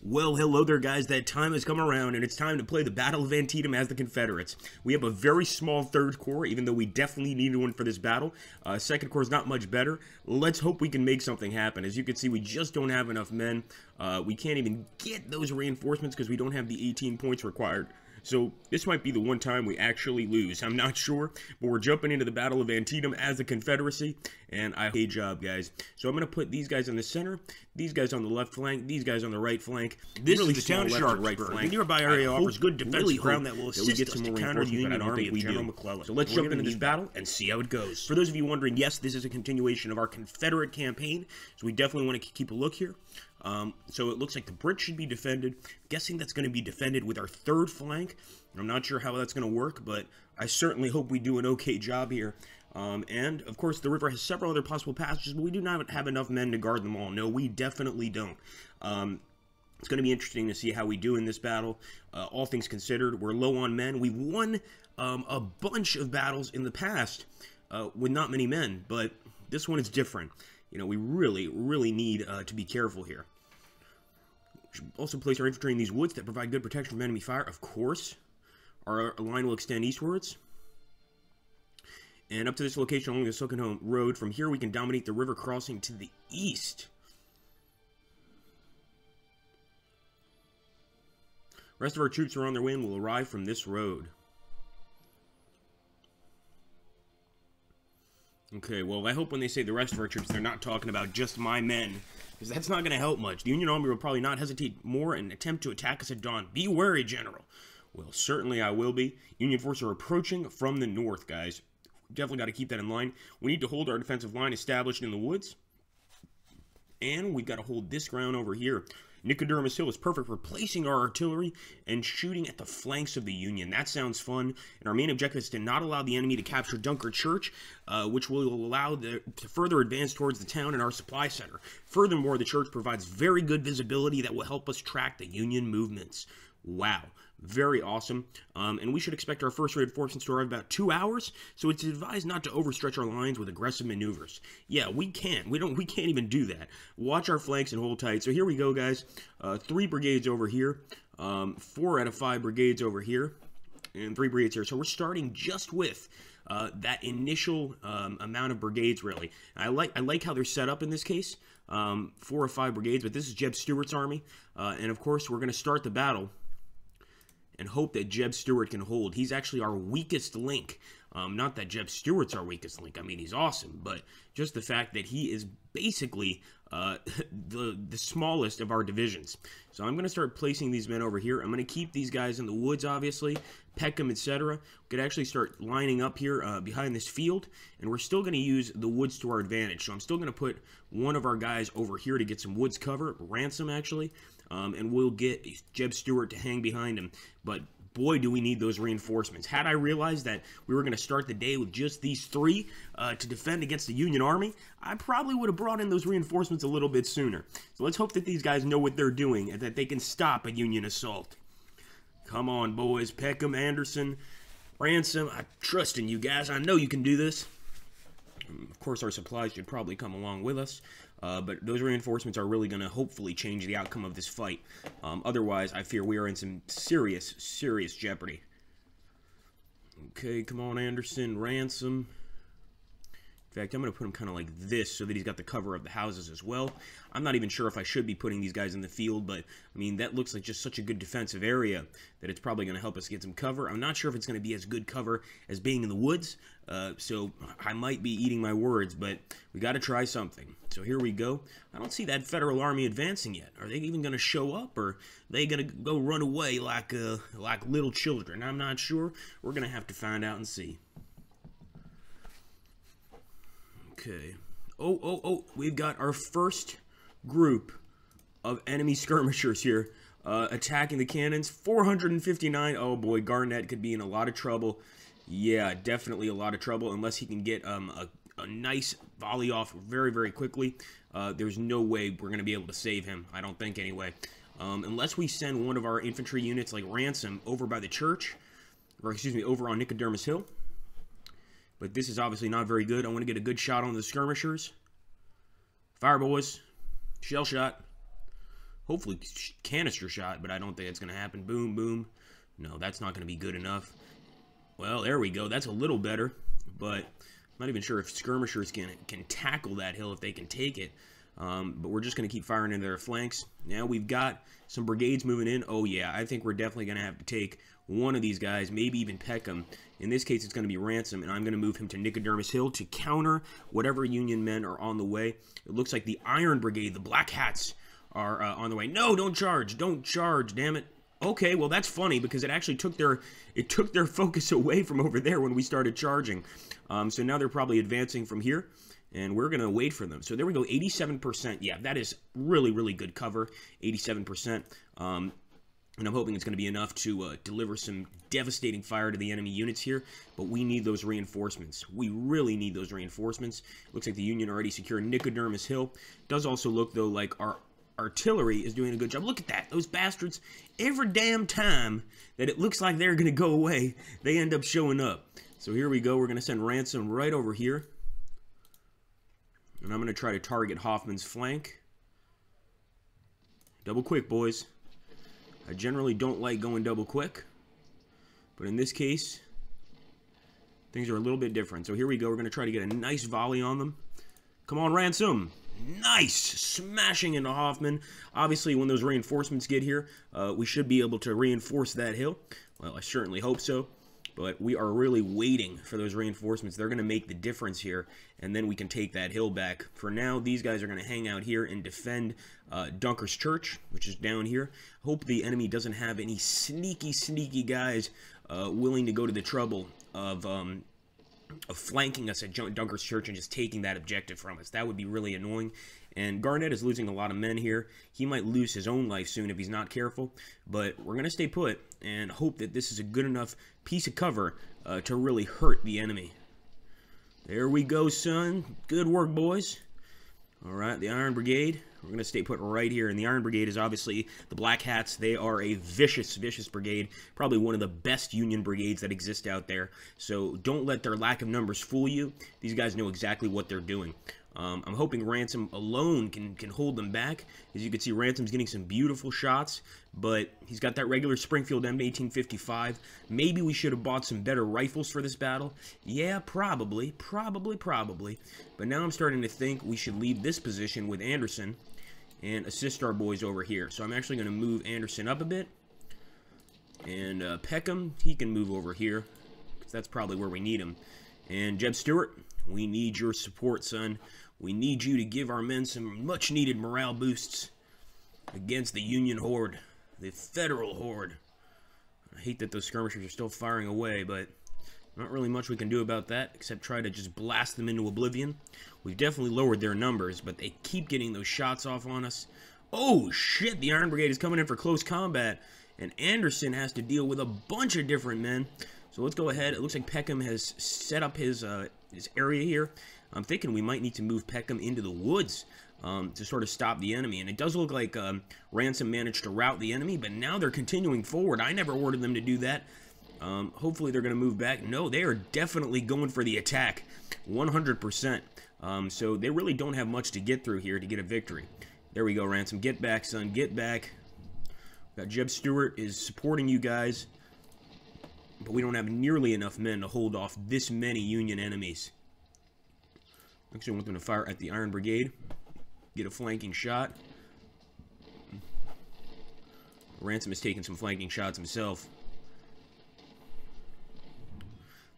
Well, hello there, guys. That time has come around, and it's time to play the Battle of Antietam as the Confederates. We have a very small third corps, even though we definitely needed one for this battle. Second corps is not much better. Let's hope we can make something happen. As you can see, we just don't have enough men. We can't even get those reinforcements because we don't have the 18 points required. So this might be the one time we actually lose. I'm not sure, but we're jumping into the Battle of Antietam as the Confederacy, and I hope a job, guys. So I'm going to put these guys in the center, these guys on the left flank, these guys on the right flank. This really is the town of Sharpsburg. The nearby area offers good defensive ground that will assist us to counter the Union Army of General McClellan. So let's jump into this battle and see how it goes. For those of you wondering, yes, this is a continuation of our Confederate campaign, so we definitely want to keep a look here. So it looks like the bridge should be defended. Guessing that's going to be defended with our third flank. I'm not sure how that's going to work, but I certainly hope we do an okay job here. And, of course, the river has several other possible passages, but we do not have enough men to guard them all. No, we definitely don't. It's going to be interesting to see how we do in this battle. All things considered, we're low on men. We've won a bunch of battles in the past with not many men, but this one is different. You know, we really, really need to be careful here. We should also place our infantry in these woods that provide good protection from enemy fire, of course. Our line will extend eastwards. And up to this location along the Silkenholm Road. From here, we can dominate the river crossing to the east. The rest of our troops are on their way and will arrive from this road. Okay, well, I hope when they say the rest of our troops, they're not talking about just my men, because that's not going to help much. The Union Army will probably not hesitate more and attempt to attack us at dawn. Be wary, General. Well, certainly I will be. Union forces are approaching from the north, guys. Definitely got to keep that in line. We need to hold our defensive line established in the woods. And we've got to hold this ground over here. Nicodemus Hill is perfect for placing our artillery and shooting at the flanks of the Union. That sounds fun. And our main objective is to not allow the enemy to capture Dunker Church, which will allow to further advance towards the town and our supply center. Furthermore, the church provides very good visibility that will help us track the Union movements. Wow. Very awesome. And we should expect our first reinforcements to arrive in about 2 hours, so it's advised not to overstretch our lines with aggressive maneuvers. Yeah, we can't. We can't even do that. Watch our flanks and hold tight. So here we go, guys. 3 brigades over here, 4 out of 5 brigades over here, and 3 brigades here. So we're starting just with that initial amount of brigades, really. I like how they're set up in this case. 4 or 5 brigades, but this is Jeb Stuart's army, and of course we're going to start the battle and hope that Jeb Stuart can hold. He's actually our weakest link. Not that Jeb Stuart's our weakest link. I mean, he's awesome, but just the fact that he is basically the smallest of our divisions. So I'm going to start placing these men over here. I'm going to keep these guys in the woods, obviously, Peckham, etc. We could actually start lining up here behind this field, and we're still going to use the woods to our advantage. So I'm still going to put one of our guys over here to get some woods cover, Ransom, actually. And we'll get Jeb Stuart to hang behind him. But boy, do we need those reinforcements. Had I realized that we were going to start the day with just these 3 to defend against the Union Army, I probably would have brought in those reinforcements a little bit sooner. So let's hope that these guys know what they're doing and that they can stop a Union assault. Come on, boys. Peckham, Anderson, Ransom. I trust in you guys. I know you can do this. Of course, our supplies should probably come along with us. But those reinforcements are really going to hopefully change the outcome of this fight. Otherwise, I fear we are in some serious, serious jeopardy. Okay, come on, Anderson, Ransom. In fact, I'm going to put him kind of like this so that he's got the cover of the houses as well. I'm not even sure if I should be putting these guys in the field, but, I mean, that looks like just such a good defensive area that it's probably going to help us get some cover. I'm not sure if it's going to be as good cover as being in the woods, so I might be eating my words, but we got to try something. So here we go. I don't see that Federal Army advancing yet. Are they even going to show up, or are they going to go run away like little children? I'm not sure. We're going to have to find out and see. Okay. Oh, we've got our first group of enemy skirmishers here attacking the cannons. 459. Oh boy, Garnett could be in a lot of trouble. Yeah, definitely a lot of trouble unless he can get a nice volley off very, very quickly. There's no way we're going to be able to save him, I don't think anyway. Unless we send one of our infantry units like Ransom over by the church, or excuse me, over on Nicodemus Hill. But this is obviously not very good. I want to get a good shot on the skirmishers. Fire, boys. Shell shot. hopefully canister shot, but I don't think it's going to happen. Boom, boom. No, that's not going to be good enough. Well, there we go. That's a little better, but I'm not even sure if skirmishers can tackle that hill, if they can take it. But we're just going to keep firing into their flanks. Now we've got some brigades moving in. Oh, yeah, I think we're definitely going to have to take one of these guys, maybe even Peckham. In this case, it's going to be Ransom, and I'm going to move him to Nicodemus Hill to counter whatever Union men are on the way. It looks like the Iron Brigade, the Black Hats, are on the way. No, don't charge. Don't charge, damn it. Okay, well, that's funny because it actually took their focus away from over there when we started charging. So now they're probably advancing from here, and we're going to wait for them. So there we go, 87%. Yeah, that is really, really good cover, 87%. And I'm hoping it's going to be enough to deliver some devastating fire to the enemy units here. But we need those reinforcements. We really need those reinforcements. Looks like the Union already secured Nicodemus Hill. Does also look, though, like our artillery is doing a good job. Look at that. Those bastards, every damn time that it looks like they're going to go away, they end up showing up. So here we go. We're going to send Ransom right over here. And I'm going to try to target Hoffman's flank. Double quick, boys. I generally don't like going double quick, but in this case, things are a little bit different. So here we go. We're going to try to get a nice volley on them. Come on, Ransom. Nice. Smashing into Hoffman. Obviously, when those reinforcements get here, we should be able to reinforce that hill. Well, I certainly hope so. But we are really waiting for those reinforcements. They're going to make the difference here, and then we can take that hill back. For now, these guys are going to hang out here and defend Dunker's Church, which is down here. Hope the enemy doesn't have any sneaky guys willing to go to the trouble of flanking us at Dunker's Church and just taking that objective from us. That would be really annoying. And Garnett is losing a lot of men here. He might lose his own life soon if he's not careful. But we're going to stay put and hope that this is a good enough piece of cover to really hurt the enemy. There we go, son. Good work, boys. All right, the Iron Brigade. We're going to stay put right here. And the Iron Brigade is obviously the Black Hats. They are a vicious brigade. Probably one of the best Union brigades that exist out there. So don't let their lack of numbers fool you. These guys know exactly what they're doing. I'm hoping Ransom alone can hold them back. As you can see, Ransom's getting some beautiful shots, but he's got that regular Springfield M1855. Maybe we should have bought some better rifles for this battle. Yeah, probably. But now I'm starting to think we should leave this position with Anderson and assist our boys over here. So I'm actually going to move Anderson up a bit. And Peckham, he can move over here, because that's probably where we need him. And Jeb Stewart, we need your support, son. We need you to give our men some much-needed morale boosts against the Union Horde, the Federal Horde. I hate that those skirmishers are still firing away, but not really much we can do about that, except try to just blast them into oblivion. We've definitely lowered their numbers, but they keep getting those shots off on us. Oh, shit, the Iron Brigade is coming in for close combat, and Anderson has to deal with a bunch of different men. So let's go ahead. It looks like Peckham has set up his area here. I'm thinking we might need to move Peckham into the woods to sort of stop the enemy. And it does look like Ransom managed to rout the enemy, but now they're continuing forward. I never ordered them to do that. Hopefully they're going to move back. No, they are definitely going for the attack, 100%. So they really don't have much to get through here to get a victory. There we go, Ransom. Get back, son. Get back. Got Jeb Stewart is supporting you guys, but we don't have nearly enough men to hold off this many Union enemies. Actually, I want them to fire at the Iron Brigade. Get a flanking shot. Ransom is taking some flanking shots himself.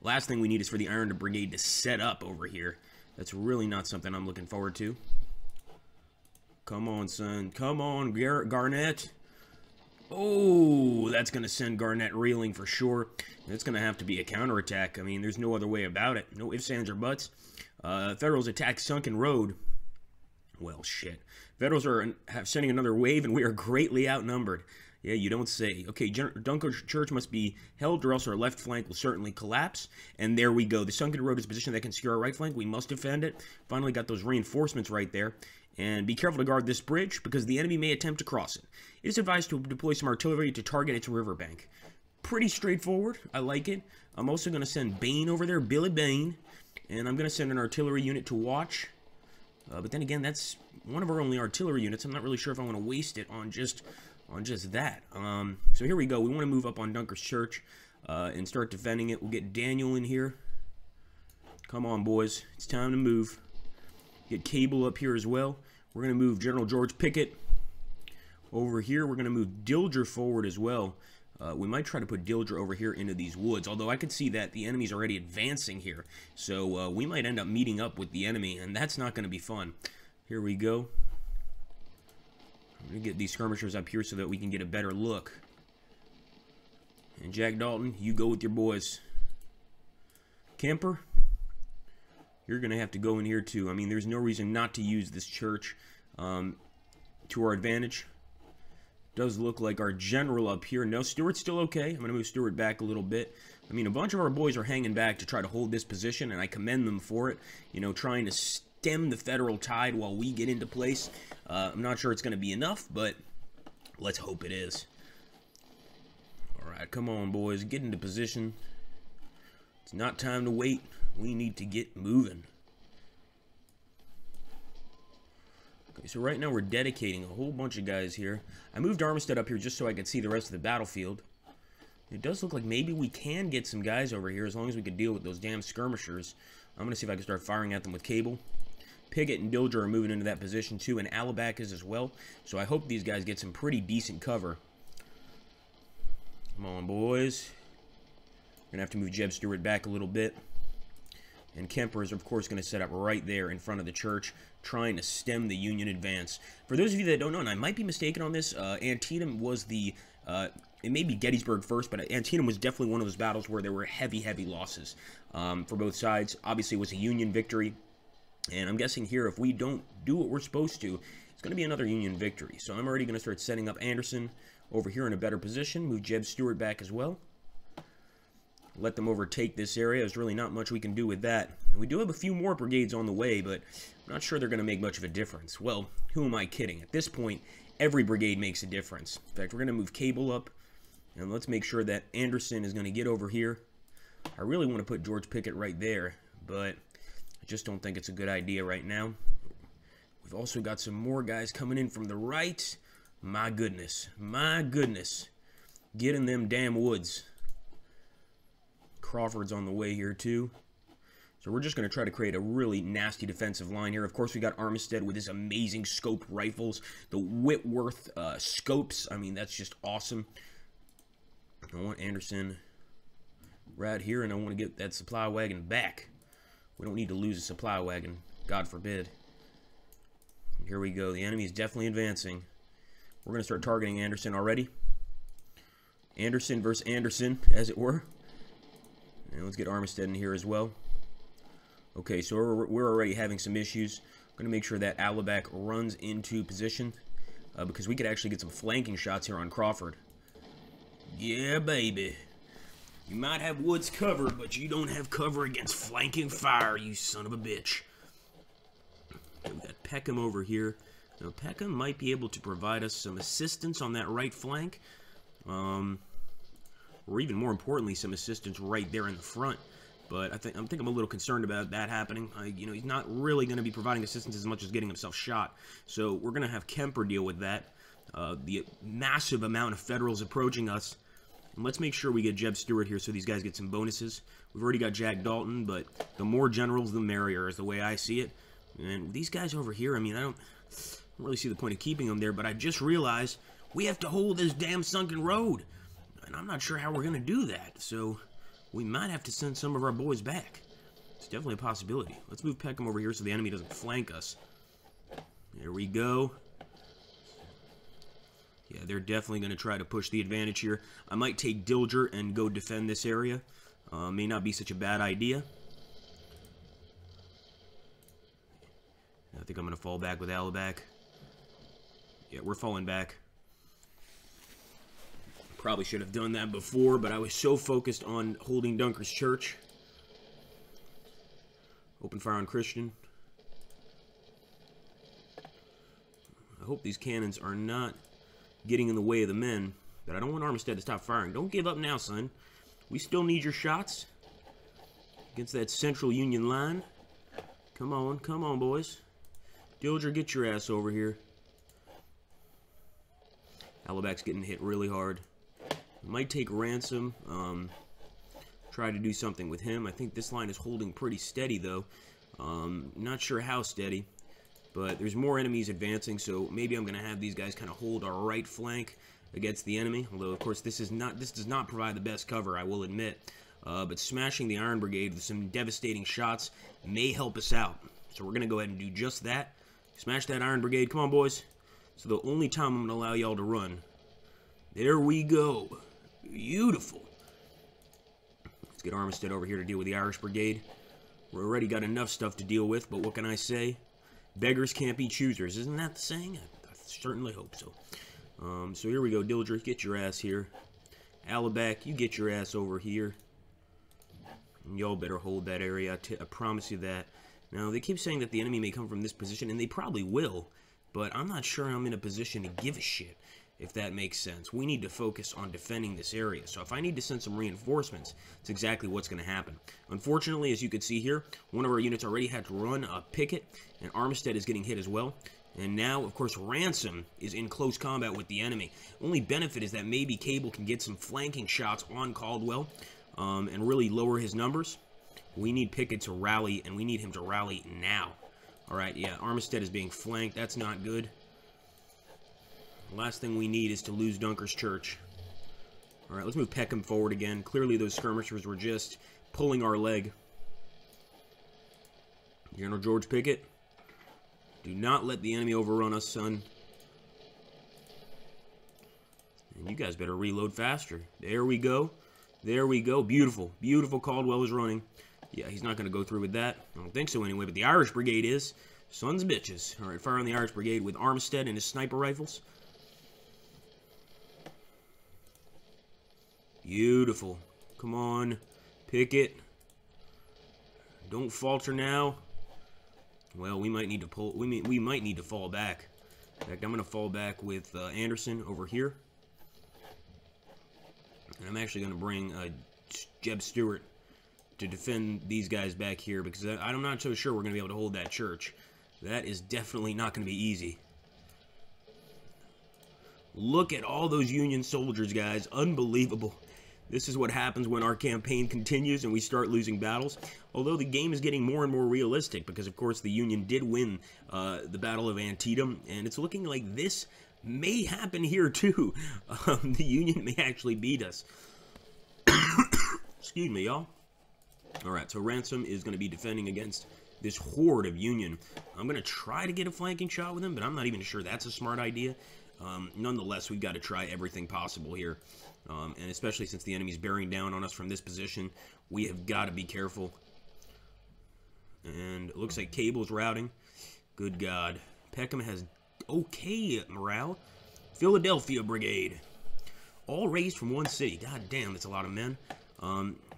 Last thing we need is for the Iron Brigade to set up over here. That's really not something I'm looking forward to. Come on, son. Come on, Garnett. Oh, that's going to send Garnett reeling for sure. It's going to have to be a counterattack. I mean, there's no other way about it. No ifs, ands, or buts. Federals attack Sunken Road. Well, shit. Federals are sending another wave, and we are greatly outnumbered. Yeah, you don't say. Okay, Dunker's Church must be held, or else our left flank will certainly collapse. And there we go. The Sunken Road is a position that can secure our right flank. We must defend it. Finally got those reinforcements right there. And be careful to guard this bridge, because the enemy may attempt to cross it. It is advised to deploy some artillery to target its riverbank. Pretty straightforward. I like it. I'm also going to send Bain over there, Billy Bain. And I'm going to send an artillery unit to watch. But then again, that's one of our only artillery units. I'm not really sure if I want to waste it on just that. So here we go. We want to move up on Dunkers Church and start defending it. We'll get Daniel in here. Come on, boys. It's time to move. Get Cable up here as well. We're going to move General George Pickett over here. We're going to move Dilger forward as well. We might try to put Dilger over here into these woods, although I could see that the enemy's already advancing here. So we might end up meeting up with the enemy, and that's not going to be fun. Here we go. I'm going to get these skirmishers up here so that we can get a better look. And Jack Dalton, you go with your boys. Kemper, you're going to have to go in here too. I mean, there's no reason not to use this church to our advantage. Does look like our general up here. No, Stewart's still okay. I'm going to move Stewart back a little bit. I mean, a bunch of our boys are hanging back to try to hold this position, and I commend them for it. You know, trying to stem the Federal tide while we get into place. I'm not sure it's going to be enough, but let's hope it is. All right, come on, boys. Get into position. It's not time to wait. We need to get moving. Okay, so right now we're dedicating a whole bunch of guys here. I moved Armistead up here just so I could see the rest of the battlefield. It does look like maybe we can get some guys over here as long as we can deal with those damn skirmishers. I'm going to see if I can start firing at them with Cable. Piggott and Dilger are moving into that position too, and Alabac is as well. So I hope these guys get some pretty decent cover. Come on, boys. We're going to have to move Jeb Stewart back a little bit. And Kemper is, of course, going to set up right there in front of the church, trying to stem the Union advance. For those of you that don't know, and I might be mistaken on this, Antietam was the... it may be Gettysburg first, but Antietam was definitely one of those battles where there were heavy, heavy losses for both sides. Obviously, it was a Union victory. And I'm guessing here, if we don't do what we're supposed to, it's going to be another Union victory. So I'm already going to start setting up Anderson over here in a better position. Move Jeb Stewart back as well. Let them overtake this area. There's really not much we can do with that. We do have a few more brigades on the way, but I'm not sure they're going to make much of a difference. Well, who am I kidding? At this point, every brigade makes a difference. In fact, we're going to move Cable up, and let's make sure that Anderson is going to get over here. I really want to put George Pickett right there, but I just don't think it's a good idea right now. We've also got some more guys coming in from the right. My goodness. My goodness. Get in them damn woods. Crawford's on the way here too. So we're just going to try to create a really nasty defensive line here. Of course, we got Armistead with his amazing scoped rifles. The Whitworth scopes. I mean, that's just awesome. I want Anderson right here, and I want to get that supply wagon back. We don't need to lose a supply wagon. God forbid. Here we go. The enemy is definitely advancing. We're going to start targeting Anderson already. Anderson versus Anderson, as it were. And let's get Armistead in here as well. Okay, so we're already having some issues. I'm going to make sure that Alabac runs into position because we could actually get some flanking shots here on Crawford. Yeah, baby. You might have woods covered, but you don't have cover against flanking fire, you son of a bitch. Okay, we got Peckham over here. Now, Peckham might be able to provide us some assistance on that right flank. Or even more importantly, some assistance right there in the front. But I think I'm a little concerned about that happening. You know, he's not really going to be providing assistance as much as getting himself shot. So we're going to have Kemper deal with that. The massive amount of Federals approaching us. And let's make sure we get Jeb Stewart here so these guys get some bonuses. We've already got Jack Dalton, but the more generals, the merrier is the way I see it. And these guys over here, I mean, I don't really see the point of keeping them there, but I just realized we have to hold this damn sunken road. And I'm not sure how we're going to do that, so we might have to send some of our boys back. It's definitely a possibility. Let's move Peckham over here so the enemy doesn't flank us. There we go. Yeah, they're definitely going to try to push the advantage here. I might take Dilger and go defend this area. May not be such a bad idea. I think I'm going to fall back with Alabac. Yeah, we're falling back. Probably should have done that before, but I was so focused on holding Dunkers Church. Open fire on Christian. I hope these cannons are not getting in the way of the men, but I don't want Armistead to stop firing. Don't give up now, son. We still need your shots against that central Union line. Come on, boys. Dilger, get your ass over here. Alabak's getting hit really hard. Might take Ransom. Try to do something with him. I think this line is holding pretty steady, though. Not sure how steady. But there's more enemies advancing, so maybe I'm going to have these guys kind of hold our right flank against the enemy. Although, of course, this does not provide the best cover, I will admit. But smashing the Iron Brigade with some devastating shots may help us out. So we're going to go ahead and do just that. Smash that Iron Brigade. Come on, boys. So the only time I'm going to allow y'all to run. There we go. Beautiful. Let's get Armistead over here to deal with the Irish Brigade. We're already got enough stuff to deal with, but what can I say? Beggars can't be choosers. Isn't that the saying? I certainly hope so. So here we go. Dilger, get your ass here. Alabak, you get your ass over here. And y'all better hold that area. I promise you that. Now, they keep saying that the enemy may come from this position, and they probably will. But I'm not sure I'm in a position to give a shit, if that makes sense. We need to focus on defending this area. So if I need to send some reinforcements, it's exactly what's going to happen. Unfortunately, as you can see here, one of our units already had to run a picket, and Armistead is getting hit as well. And now, of course, Ransom is in close combat with the enemy. Only benefit is that maybe Cable can get some flanking shots on Caldwell and really lower his numbers. We need Pickett to rally, and we need him to rally now. Alright, yeah, Armistead is being flanked. That's not good. The last thing we need is to lose Dunkers Church. Alright, let's move Peckham forward again. Clearly those skirmishers were just pulling our leg. General George Pickett, do not let the enemy overrun us, son. And you guys better reload faster. There we go. There we go. Beautiful. Beautiful. Caldwell is running. Yeah, he's not going to go through with that. I don't think so anyway, but the Irish Brigade is. Sons of bitches. Alright, fire on the Irish Brigade with Armistead and his sniper rifles. Beautiful. Come on. Pickett. Don't falter now. Well, we might need to pull. We might need to fall back. In fact, I'm going to fall back with Anderson over here. And I'm actually going to bring Jeb Stewart to defend these guys back here, because I'm not so sure we're going to be able to hold that church. That is definitely not going to be easy. Look at all those Union soldiers, guys. Unbelievable. This is what happens when our campaign continues and we start losing battles. Although the game is getting more and more realistic, because of course the Union did win the Battle of Antietam, and it's looking like this may happen here too. The Union may actually beat us. Excuse me, y'all. Alright, so Ransom is going to be defending against this horde of Union. I'm going to try to get a flanking shot with him, but I'm not even sure that's a smart idea. Nonetheless, we've got to try everything possible here. And especially since the enemy's bearing down on us from this position, we have got to be careful. And it looks like Cable's routing. Good God. Peckham has okay morale. Philadelphia Brigade. All raised from one city. God damn, that's a lot of men.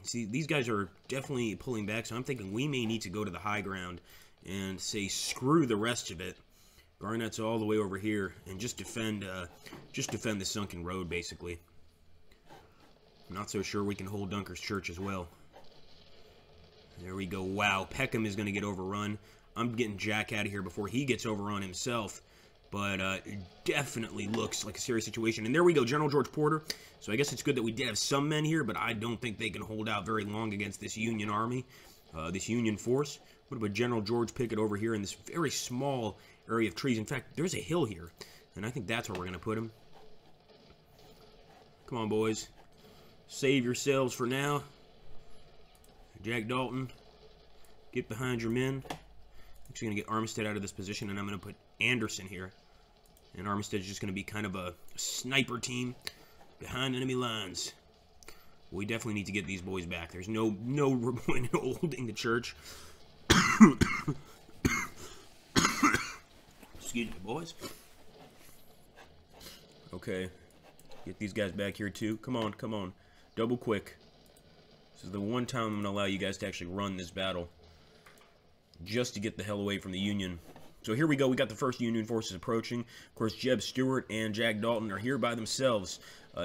See, these guys are definitely pulling back, so I'm thinking we may need to go to the high ground and say screw the rest of it. Garnett's all the way over here, and just defend the sunken road, basically. I'm not so sure we can hold Dunkers Church as well. There we go. Wow, Peckham is going to get overrun. I'm getting Jack out of here before he gets overrun himself. But it definitely looks like a serious situation. And there we go, General George Porter. So I guess it's good that we did have some men here, but I don't think they can hold out very long against this Union army, this Union force. What about General George Pickett over here in this very small area of trees? In fact, there's a hill here, and I think that's where we're going to put him. Come on, boys. Save yourselves for now. Jack Dalton, get behind your men. I'm actually going to get Armistead out of this position, and I'm going to put Anderson here. And Armistead's just going to be kind of a sniper team behind enemy lines. We definitely need to get these boys back. There's no point in holding the church. Excuse me, boys. Okay. Get these guys back here, too. Come on, come on. Double quick. This is the one time I'm going to allow you guys to actually run this battle. Just to get the hell away from the Union. So here we go. We got the first Union forces approaching. Of course, Jeb Stewart and Jack Dalton are here by themselves,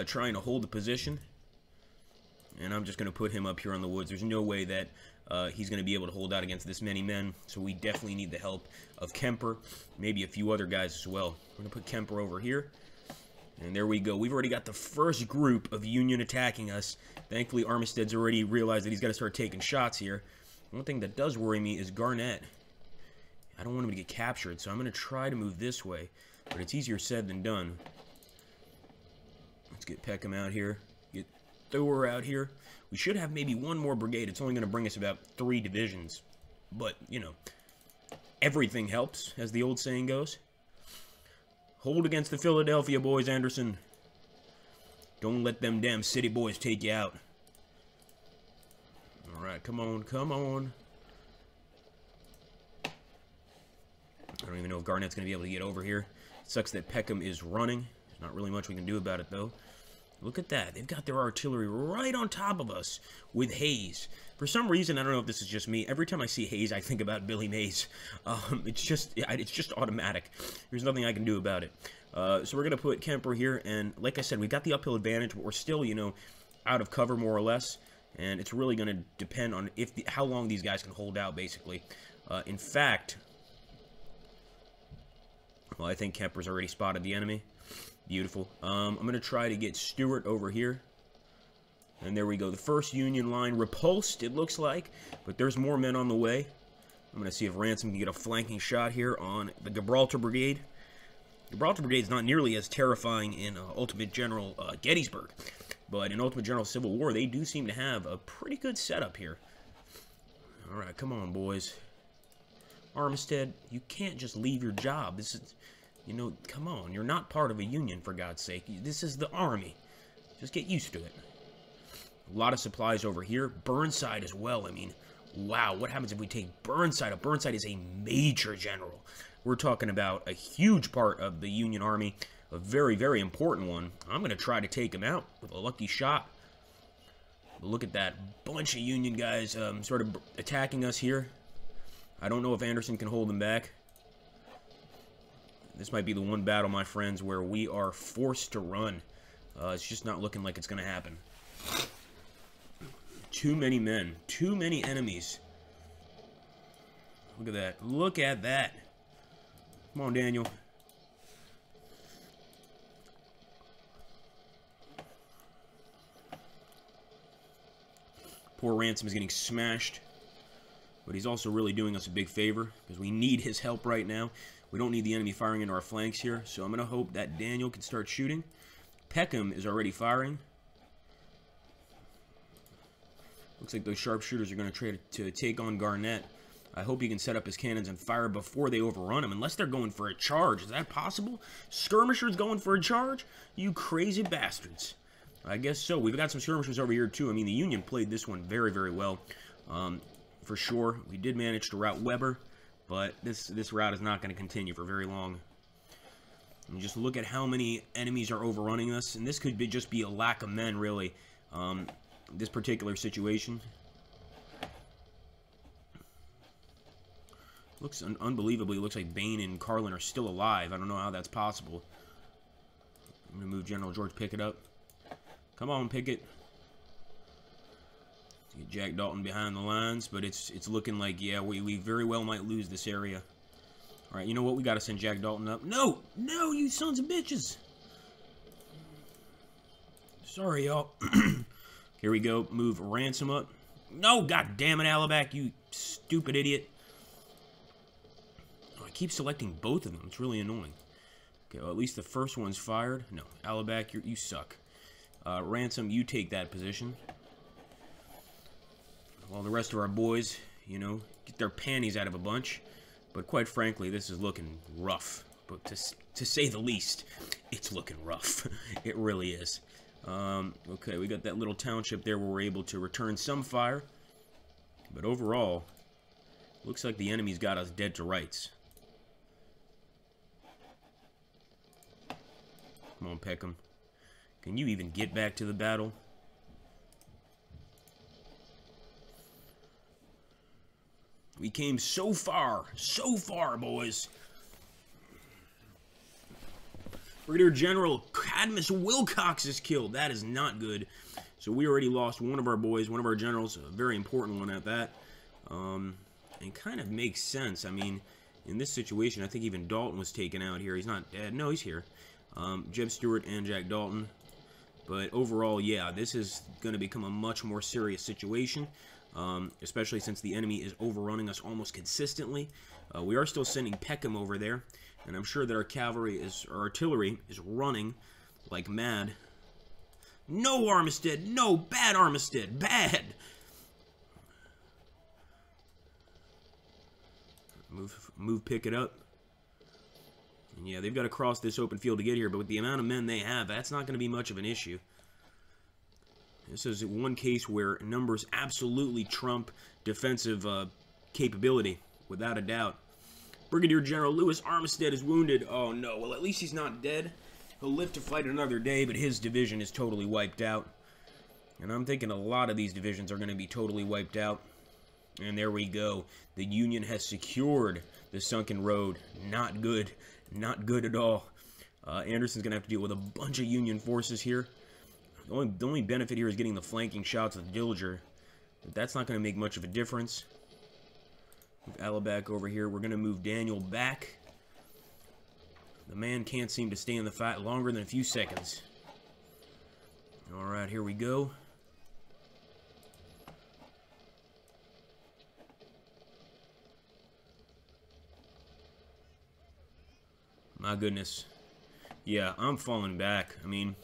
trying to hold the position. And I'm just going to put him up here on the woods. There's no way that he's going to be able to hold out against this many men. So we definitely need the help of Kemper. Maybe a few other guys as well. We're going to put Kemper over here. And there we go. We've already got the first group of Union attacking us. Thankfully, Armistead's already realized that he's got to start taking shots here. One thing that does worry me is Garnett. I don't want him to get captured, so I'm going to try to move this way. But it's easier said than done. Let's get Peckham out here. Get Thor out here. We should have maybe one more brigade. It's only going to bring us about 3 divisions. But, you know, everything helps, as the old saying goes. Hold against the Philadelphia boys, Anderson. Don't let them damn city boys take you out. Alright, come on, come on. I don't even know if Garnett's going to be able to get over here. It sucks that Peckham is running. There's not really much we can do about it, though. Look at that. They've got their artillery right on top of us with Hayes. For some reason, I don't know if this is just me. Every time I see Hayes, I think about Billy Mays. It's just automatic. There's nothing I can do about it. So we're going to put Kemper here. And like I said, we've got the uphill advantage, but we're still, you know, out of cover more or less. And it's really going to depend on how long these guys can hold out, basically. In fact, well, I think Kemper's already spotted the enemy. Beautiful. I'm going to try to get Stewart over here. And there we go. The first Union line repulsed, it looks like. But there's more men on the way. I'm going to see if Ransom can get a flanking shot here on the Gibraltar Brigade. Gibraltar Brigade is not nearly as terrifying in Ultimate General Gettysburg. But in Ultimate General Civil War, they do seem to have a pretty good setup here. Alright, come on, boys. Armistead, you can't just leave your job. This is... You know, come on. You're not part of a union, for God's sake. This is the army. Just get used to it. A lot of supplies over here. Burnside as well. I mean, wow. What happens if we take Burnside? Burnside is a major general. We're talking about a huge part of the Union Army. A very, very important one. I'm going to try to take him out with a lucky shot. But look at that. Bunch of Union guys sort of attacking us here. I don't know if Anderson can hold them back. This might be the one battle, my friends, where we are forced to run. It's just not looking like it's going to happen. Too many men. Too many enemies. Look at that. Look at that. Come on, Daniel. Poor Ransom is getting smashed. But he's also really doing us a big favor, because we need his help right now. We don't need the enemy firing into our flanks here, so I'm going to hope that Daniel can start shooting. Peckham is already firing. Looks like those sharpshooters are going to try to take on Garnett. I hope he can set up his cannons and fire before they overrun him, unless they're going for a charge. Is that possible? Skirmishers going for a charge? You crazy bastards. I guess so. We've got some skirmishers over here, too. I mean, the Union played this one very, very well. For sure. We did manage to rout Weber. But this route is not going to continue for very long. And just look at how many enemies are overrunning us. And this could just be a lack of men, really. This particular situation. Looks unbelievably. Looks like Bain and Carlin are still alive. I don't know how that's possible. I'm going to move General George Pickett up. Come on, Pickett. Get Jack Dalton behind the lines, but it's looking like, yeah, we very well might lose this area. All right, you know what? We got to send Jack Dalton up. No! No, you sons of bitches! Sorry, y'all. Here we go. Move Ransom up. No, god damn it, Alabac, you stupid idiot. Oh, I keep selecting both of them. It's really annoying. Okay, well, at least the first one's fired. No, Alabac, you suck. Ransom, you take that position. While the rest of our boys, you know, get their panties out of a bunch. But quite frankly, this is looking rough. But to say the least, it's looking rough. It really is. Okay, we got that little township there where we're able to return some fire. But overall, looks like the enemy's got us dead to rights. Come on, Peckham. Can you even get back to the battle? We came so far, boys. Brigadier General Cadmus Wilcox is killed. That is not good. So we already lost one of our boys, one of our generals, a very important one at that. And kind of makes sense. I mean, in this situation, I think even Dalton was taken out here. He's not dead. No, he's here. Jeb Stewart and Jack Dalton. But overall, yeah, this is going to become a much more serious situation, especially since the enemy is overrunning us almost consistently. We are still sending Peckham over there, and I'm sure that our artillery is running like mad. No, Armistead! No! Bad, Armistead! Bad! Move, pick it up. And yeah, they've got to cross this open field to get here, but with the amount of men they have, that's not going to be much of an issue. This is one case where numbers absolutely trump defensive capability, without a doubt. Brigadier General Lewis Armistead is wounded. Oh no, well at least he's not dead. He'll live to fight another day, but his division is totally wiped out. And I'm thinking a lot of these divisions are going to be totally wiped out. And there we go. The Union has secured the sunken road. Not good. Not good at all. Anderson's going to have to deal with a bunch of Union forces here. The only benefit here is getting the flanking shots with Dillinger. But that's not going to make much of a difference. Move Alabac over here. We're going to move Daniel back. The man can't seem to stay in the fight longer than a few seconds. Alright, here we go. My goodness. Yeah, I'm falling back. I mean,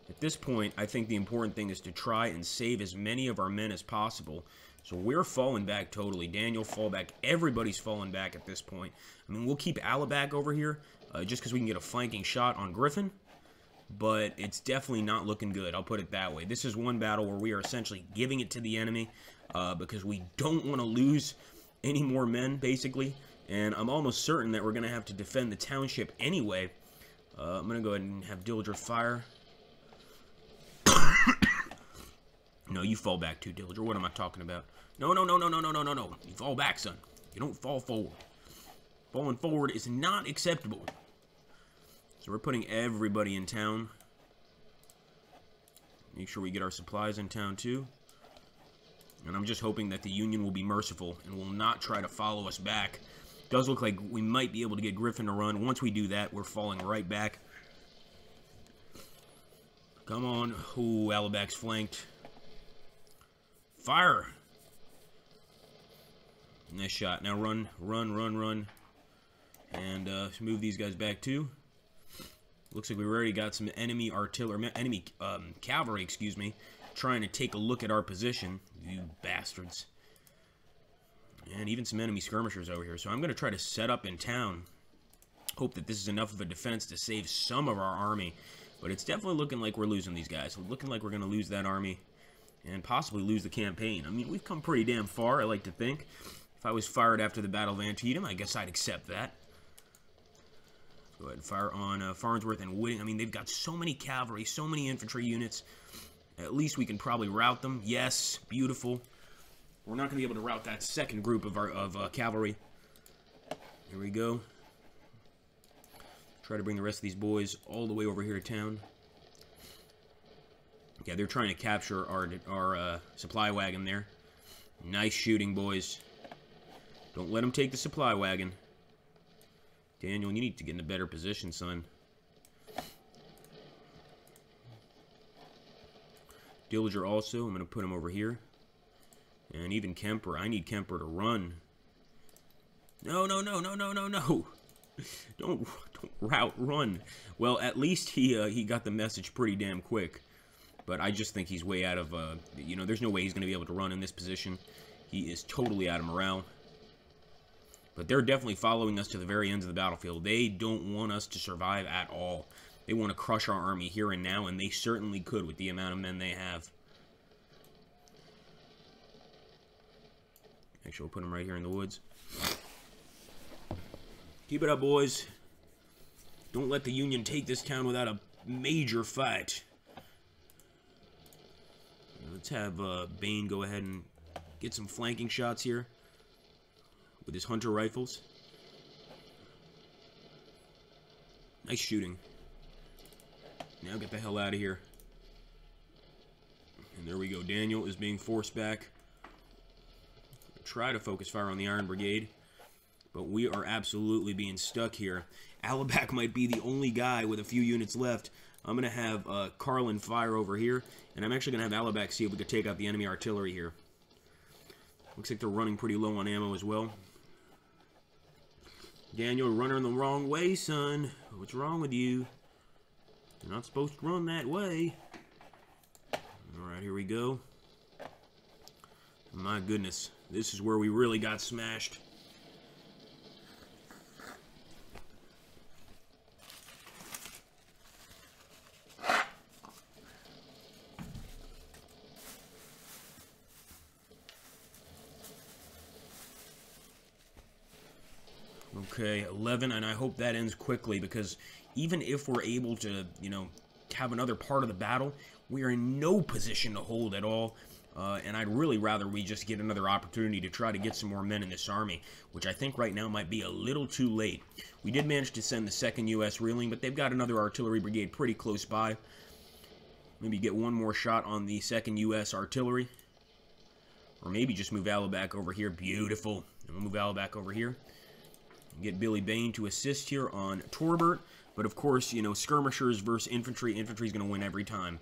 at this point, I think the important thing is to try and save as many of our men as possible. So we're falling back totally. Daniel, fall back. Everybody's falling back at this point. I mean, we'll keep Alabac over here just because we can get a flanking shot on Griffin. But it's definitely not looking good. I'll put it that way. This is one battle where we are essentially giving it to the enemy because we don't want to lose any more men, basically. And I'm almost certain that we're going to have to defend the township anyway. I'm going to go ahead and have Dillinger fire. No, you fall back too, Dillinger. What am I talking about? No. You fall back, son. You don't fall forward. Falling forward is not acceptable. So we're putting everybody in town. Make sure we get our supplies in town, too. And I'm just hoping that the Union will be merciful and will not try to follow us back. Does look like we might be able to get Griffin to run. Once we do that, we're falling right back. Come on. Ooh, Alabac's flanked. Fire! Nice shot. Now run. And move these guys back too. Looks like we've already got some enemy cavalry, excuse me, trying to take a look at our position. You bastards. And even some enemy skirmishers over here. So I'm going to try to set up in town. Hope that this is enough of a defense to save some of our army. But it's definitely looking like we're losing these guys. Looking like we're going to lose that army. And possibly lose the campaign. I mean, we've come pretty damn far, I like to think. If I was fired after the Battle of Antietam, I guess I'd accept that. Go ahead and fire on Farnsworth and Whitting. I mean, they've got so many cavalry, so many infantry units. At least we can probably rout them. Yes, beautiful. We're not going to be able to rout that second group of cavalry. Here we go. Try to bring the rest of these boys all the way over here to town. Yeah, they're trying to capture our supply wagon there. Nice shooting, boys. Don't let them take the supply wagon. Daniel, you need to get in a better position, son. Dillinger also. I'm going to put him over here. And even Kemper. I need Kemper to run. No. Don't rout, run. Well, at least he got the message pretty damn quick. But I just think he's way out of, there's no way he's going to be able to run in this position. He is totally out of morale. But they're definitely following us to the very ends of the battlefield. They don't want us to survive at all. They want to crush our army here and now, and they certainly could with the amount of men they have. Actually, we'll put them right here in the woods. Keep it up, boys. Don't let the Union take this town without a major fight. Let's have Bain go ahead and get some flanking shots here with his hunter rifles. Nice shooting. Now get the hell out of here. And there we go. Daniel is being forced back. Try to focus fire on the Iron Brigade, but we are absolutely being stuck here. Alabac might be the only guy with a few units left. I'm going to have Carlin fire over here, and I'm actually going to have Alabac see if we could take out the enemy artillery here. Looks like they're running pretty low on ammo as well. Daniel, running the wrong way, son. What's wrong with you? You're not supposed to run that way. Alright, here we go. My goodness, this is where we really got smashed. Okay, 11, and I hope that ends quickly, because even if we're able to, you know, have another part of the battle, we are in no position to hold at all, and I'd really rather we just get another opportunity to try to get some more men in this army, which I think right now might be a little too late. We did manage to send the 2nd U.S. reeling, but they've got another artillery brigade pretty close by. Maybe get one more shot on the 2nd U.S. artillery, or maybe just move Alabac over here. Beautiful. And we'll move Alabac over here. Get Billy Bain to assist here on Torbert. But of course, you know, skirmishers versus infantry. Infantry's going to win every time.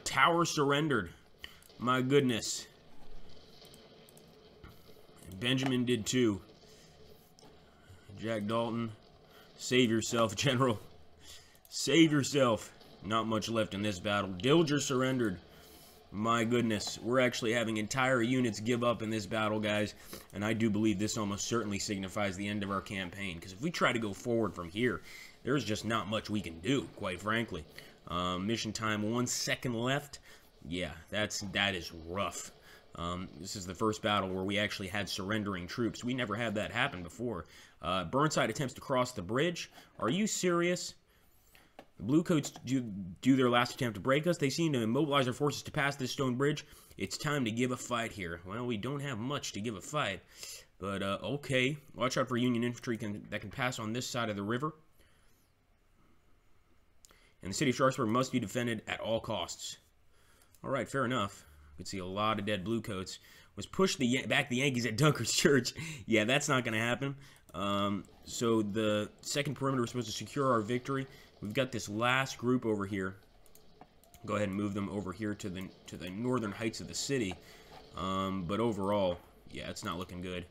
Tower surrendered. My goodness. Benjamin did too. Jack Dalton. Save yourself, General. Save yourself. Not much left in this battle. Dilger surrendered. My goodness, we're actually having entire units give up in this battle, guys, and I do believe this almost certainly signifies the end of our campaign, because if we try to go forward from here, there's just not much we can do, quite frankly. Mission time, 1 second left. Yeah, that is rough. This is the first battle where we actually had surrendering troops. We never had that happen before. Burnside attempts to cross the bridge. Are you serious? The Bluecoats do their last attempt to break us. They seem to mobilize their forces to pass this stone bridge. It's time to give a fight here. Well, we don't have much to give a fight, but okay. Watch out for Union infantry that can pass on this side of the river. And the city of Sharpsburg must be defended at all costs. All right, fair enough. You can see a lot of dead Bluecoats. Was pushed back the Yankees at Dunkers Church. Yeah, that's not going to happen. So the second perimeter was supposed to secure our victory. We've got this last group over here. Go ahead and move them over here to the northern heights of the city. But overall, yeah, it's not looking good.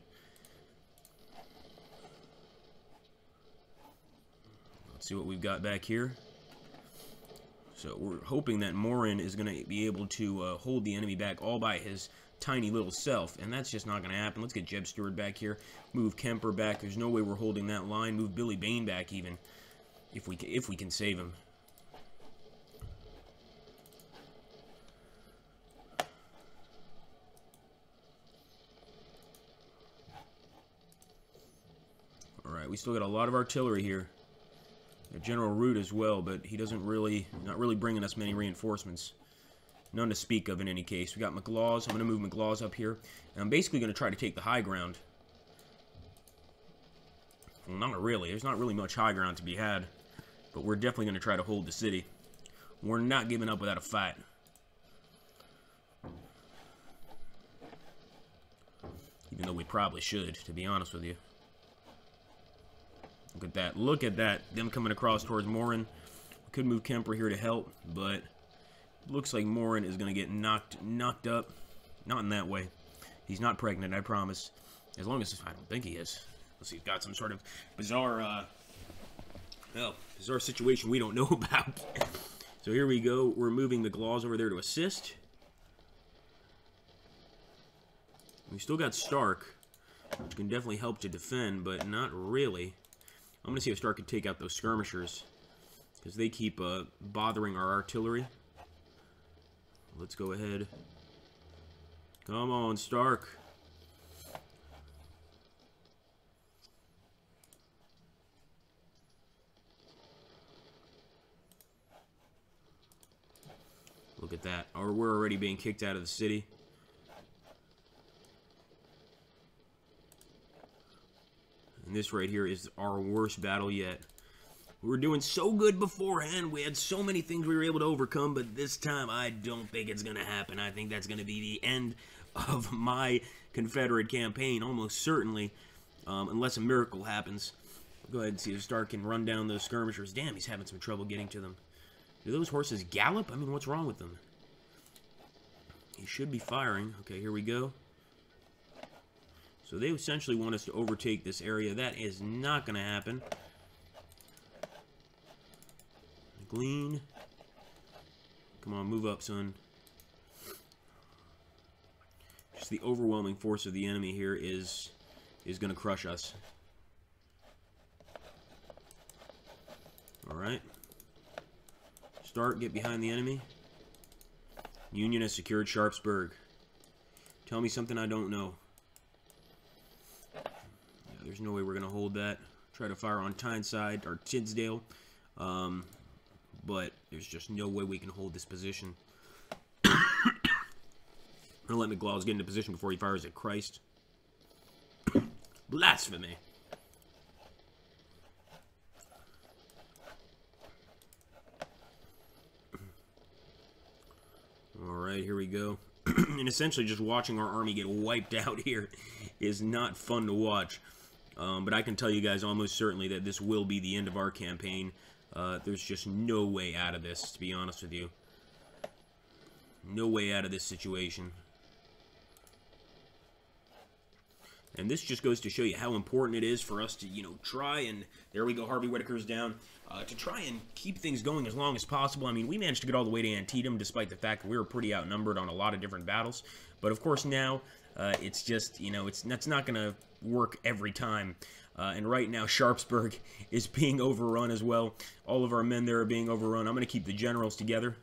Let's see what we've got back here. So we're hoping that Morin is going to be able to hold the enemy back all by his tiny little self, and that's just not going to happen. Let's get Jeb Stewart back here. Move Kemper back. There's no way we're holding that line. Move Billy Bain back even. If we can save him. Alright, we still got a lot of artillery here. General Root as well, but he doesn't really, not really bringing us many reinforcements. None to speak of in any case. We got McLaws. I'm going to move McLaws up here. And I'm basically going to try to take the high ground. Well, not really. There's not really much high ground to be had. But we're definitely going to try to hold the city. We're not giving up without a fight. Even though we probably should, to be honest with you. Look at that. Look at that. Them coming across towards Morin. We could move Kemper here to help, but looks like Morin is going to get knocked up. Not in that way. He's not pregnant, I promise. As long as, I don't think he is. Unless he's got some sort of bizarre, bizarre situation we don't know about. So here we go. We're moving the Glaws over there to assist. We still got Stark, which can definitely help to defend, but not really. I'm going to see if Stark can take out those skirmishers, because they keep bothering our artillery. Let's go ahead. Come on, Stark. Look at that. Or we're already being kicked out of the city. And this right here is our worst battle yet. We were doing so good beforehand. We had so many things we were able to overcome, but this time I don't think it's going to happen. I think that's going to be the end of my Confederate campaign, almost certainly, unless a miracle happens. Go ahead and see if Stark can run down those skirmishers. Damn, he's having some trouble getting to them. Do those horses gallop? I mean, what's wrong with them? He should be firing. Okay, here we go. So they essentially want us to overtake this area. That is not going to happen. Glean. Come on, move up, son. Just the overwhelming force of the enemy here is going to crush us. Alright. Stark, get behind the enemy. Union has secured Sharpsburg. Tell me something I don't know. Yeah, there's no way we're going to hold that. Try to fire on Tyneside or Tidsdale. But there's just no way we can hold this position. I'm going to let McLaws get into position before he fires at Christ. Blasphemy. Alright, here we go. And essentially just watching our army get wiped out here is not fun to watch. But I can tell you guys almost certainly that this will be the end of our campaign. There's just no way out of this, to be honest with you. No way out of this situation. And this just goes to show you how important it is for us to, try and... There we go, Harvey Whitaker's down. To try and keep things going as long as possible. I mean, we managed to get all the way to Antietam, despite the fact that we were pretty outnumbered on a lot of different battles. But, of course, now, it's just, that's not going to work every time. And right now, Sharpsburg is being overrun as well. All of our men there are being overrun. I'm going to keep the generals together.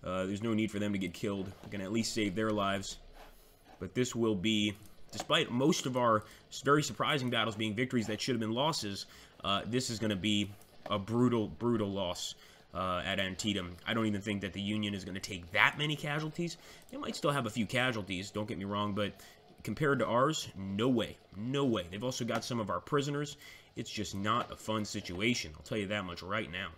There's no need for them to get killed. We can at least save their lives. But this will be, despite most of our very surprising battles being victories that should have been losses, this is going to be a brutal, brutal loss at Antietam. I don't even think that the Union is going to take that many casualties. They might still have a few casualties, don't get me wrong, but compared to ours, no way. No way. They've also got some of our prisoners. It's just not a fun situation. I'll tell you that much right now.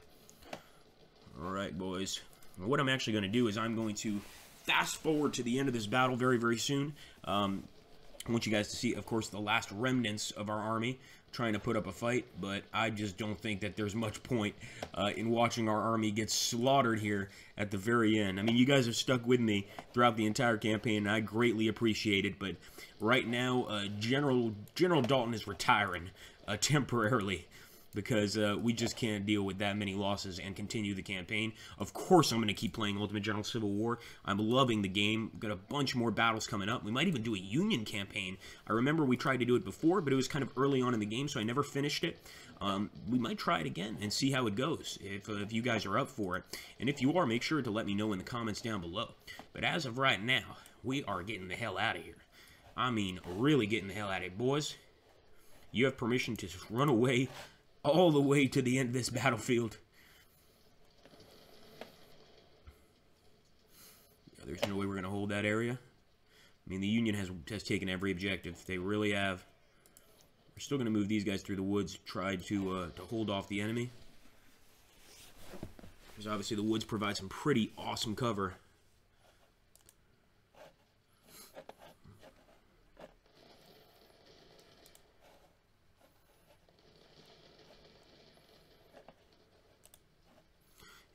Alright, boys. What I'm actually going to do is I'm going to fast forward to the end of this battle very, very soon. I want you guys to see, of course, the last remnants of our army trying to put up a fight, but I just don't think that there's much point in watching our army get slaughtered here at the very end. I mean, you guys have stuck with me throughout the entire campaign, and I greatly appreciate it, but right now, General Dalton is retiring temporarily because we just can't deal with that many losses and continue the campaign. Of course, I'm going to keep playing Ultimate General Civil War. I'm loving the game. Got a bunch more battles coming up. We might even do a Union campaign. I remember we tried to do it before, but it was kind of early on in the game, so I never finished it. We might try it again and see how it goes, if you guys are up for it. And if you are, make sure to let me know in the comments down below. But as of right now, we are getting the hell out of here. I mean, really getting the hell out of here. Boys, you have permission to run away all the way to the end of this battlefield. Yeah, there's no way we're going to hold that area. I mean, the Union has taken every objective. They really have. We're still going to move these guys through the woods, try to hold off the enemy. Because obviously the woods provide some pretty awesome cover.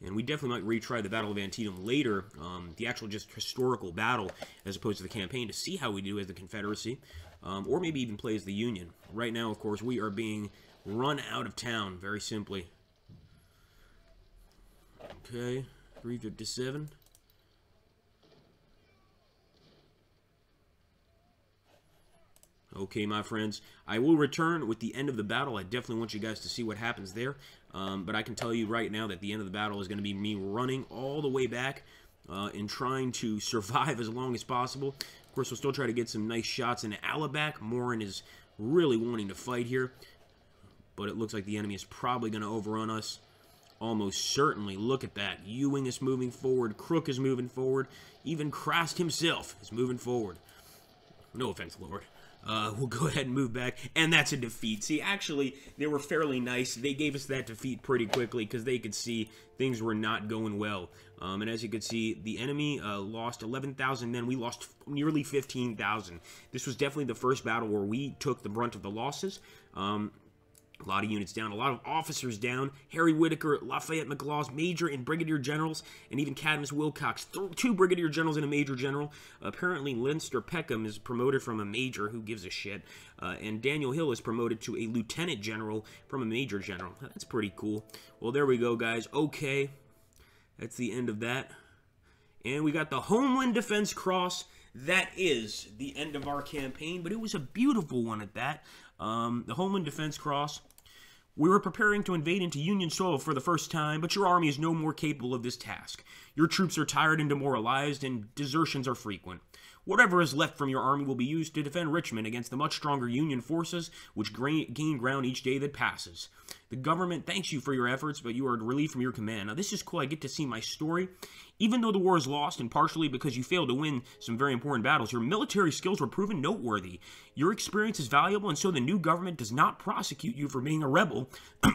And we definitely might retry the Battle of Antietam later, the actual just historical battle, as opposed to the campaign, to see how we do as the Confederacy, or maybe even play as the Union. Right now, of course, we are being run out of town, very simply. Okay, 357. Okay, my friends, I will return with the end of the battle. I definitely want you guys to see what happens there. But I can tell you right now that the end of the battle is going to be me running all the way back and trying to survive as long as possible. Of course, we'll still try to get some nice shots into Alabac. Morin is really wanting to fight here. But it looks like the enemy is probably going to overrun us. Almost certainly. Look at that. Ewing is moving forward. Crook is moving forward. Even Crast himself is moving forward. No offense, Lord. We'll go ahead and move back, and that's a defeat. See, actually, they were fairly nice. They gave us that defeat pretty quickly because they could see things were not going well. And as you can see, the enemy lost 11,000 men. We lost nearly 15,000. This was definitely the first battle where we took the brunt of the losses. A lot of units down, a lot of officers down. Harry Whitaker, Lafayette McLaws, Major and Brigadier Generals, and even Cadmus Wilcox, 2 Brigadier Generals and a Major General. Apparently, Leinster Peckham is promoted from a Major, who gives a shit, and Daniel Hill is promoted to a Lieutenant General from a Major General. That's pretty cool. Well, there we go, guys. Okay, that's the end of that. And we got the Homeland Defense Cross. That is the end of our campaign, but it was a beautiful one at that. The Homeland Defense Cross. We were preparing to invade into Union soil for the first time, but your army is no more capable of this task. Your troops are tired and demoralized, and desertions are frequent. Whatever is left from your army will be used to defend Richmond against the much stronger Union forces, which gain ground each day that passes. The government thanks you for your efforts, but you are relieved from your command. Now, this is cool. I get to see my story. Even though the war is lost, and partially because you failed to win some very important battles, your military skills were proven noteworthy. Your experience is valuable, and so the new government does not prosecute you for being a rebel,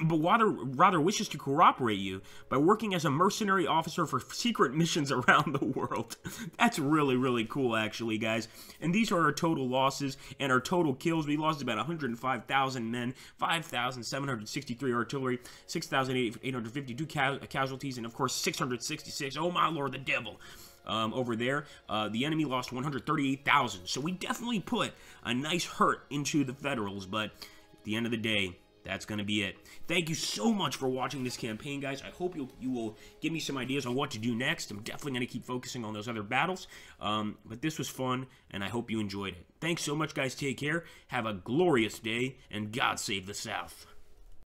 but rather wishes to cooperate you by working as a mercenary officer for secret missions around the world. That's really, really cool, actually, guys. And these are our total losses and our total kills. We lost about 105,000 men, 5,763 artillery, 6,852 casualties, and, of course, 666. Oh, my Lord, the devil. Over there, the enemy lost 138,000. So we definitely put a nice hurt into the Federals, but at the end of the day, that's going to be it. Thank you so much for watching this campaign, guys. I hope you will give me some ideas on what to do next. I'm definitely going to keep focusing on those other battles, but this was fun, and I hope you enjoyed it. Thanks so much, guys. Take care. Have a glorious day, and God save the South.